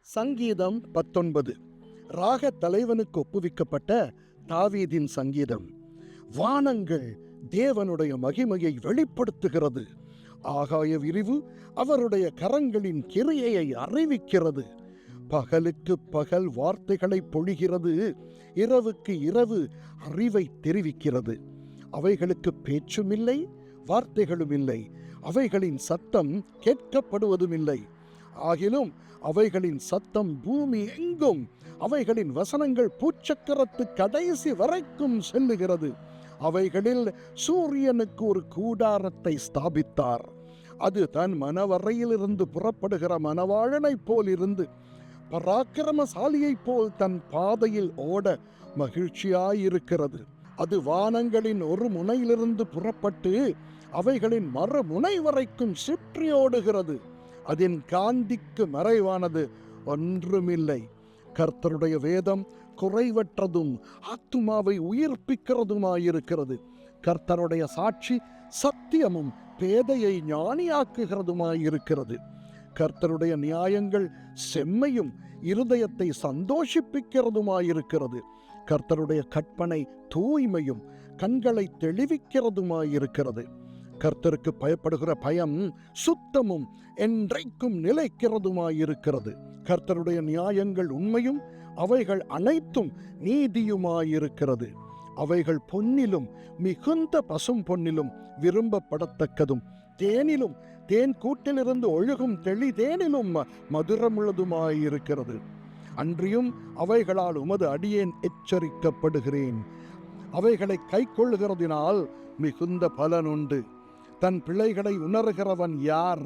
சங்கீதம் 19 ராக தலைவனுக்கு ஒப்புவிக்கப்பட்ட தாவீதின் சங்கீதம். வானங்கள் தேவனுடைய மகிமையை வெளிப்படுத்துகிறது. ஆகாய விரிவு அவருடைய கரங்களின் கிரியையை அறிவிக்கிறது. பகலுக்கு பகல் வார்த்தைகளை பொழிகிறது, இரவுக்கு இரவு அறிவை தெரிவிக்கிறது. அவைகளுக்கு பேச்சும் இல்லை, வார்த்தைகளும் இல்லை, அவைகளின் சத்தம் கேட்கப்படுவதும் இல்லை. ஆகிலும் அவைகளின் சத்தம் பூமி எங்கும், அவைகளின் வசனங்கள் பூச்சக்கரத்து கடைசி வரைக்கும் செல்லுகிறது. அவைகளில் சூரியனுக்கு ஒரு கூடாரத்தை ஸ்தாபித்தார். அது தன் மனவரையிலிருந்து புறப்படுகிற மணவாளனைப் போல் இருந்து பராக்கிரமசாலியைப் போல் தன் பாதையில் ஓட மகிழ்ச்சியாயிருக்கிறது. அது வானங்களின் ஒரு முனையிலிருந்து புறப்பட்டு அவைகளின் மறுமுனை வரைக்கும் சுற்றி ஓடுகிறது. அதன் காந்திக்கு மறைவானது ஒன்றுமில்லை. கர்த்தருடைய வேதம் குறைவற்றதும் ஆத்துமாவை உயிர்ப்பிக்கிறதுமாயிருக்கிறது. கர்த்தருடைய சாட்சி சத்தியமும் பேதையை ஞானியாக்குகிறதுமாயிருக்கிறது. கர்த்தருடைய நியாயங்கள் செம்மையும் இருதயத்தை சந்தோஷிப்பிக்கிறதுமாயிருக்கிறது. கர்த்தருடைய கற்பனை தூய்மையும் கண்களை தெளிவிக்கிறதுமாயிருக்கிறது. கர்த்தருக்கு பயப்படுகிற பயம் சுத்தமும் என்றைக்கும் நிலைக்கிறதுமாயிருக்கிறது. கர்த்தருடைய நியாயங்கள் உண்மையும் அவைகள் அனைத்தும் நீதியுமாயிருக்கிறது. அவைகள் பொன்னிலும் மிகுந்த பசும் பொன்னிலும் விரும்பப்படத்தக்கதும் தேனிலும் தேன் கூட்டிலிருந்து ஒழுகும் தெளி தேனிலும் மதுரமுள்ளதுமாயிருக்கிறது. அன்றியும் அவைகளால் உமது அடியேன் எச்சரிக்கப்படுகிறேன். அவைகளை கைக்கொள்ளுகிறதினால் மிகுந்த பலனுண்டு. தன் பிள்ளைகளை உணர்கிறவன் யார்?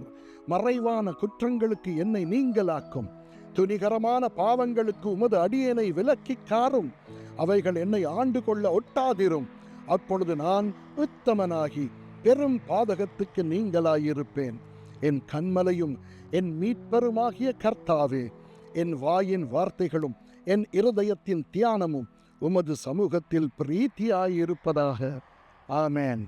மறைவான குற்றங்களுக்கு என்னை நீங்களாக்கும். துணிகரமான பாவங்களுக்கு உமது அடியேனை விலக்கிக் காரும். அவைகள் என்னை ஆண்டு கொள்ள ஒட்டாதிரும். அப்பொழுது நான் உத்தமனாகி பெரும் பாதகத்துக்கு நீங்களாயிருப்பேன். என் கண்மலையும் என் மீட்பருமாகிய கர்த்தாவே, என் வாயின் வார்த்தைகளும் என் இருதயத்தின் தியானமும் உமது சமூகத்தில் பிரீத்தியாயிருப்பதாக. ஆமென்.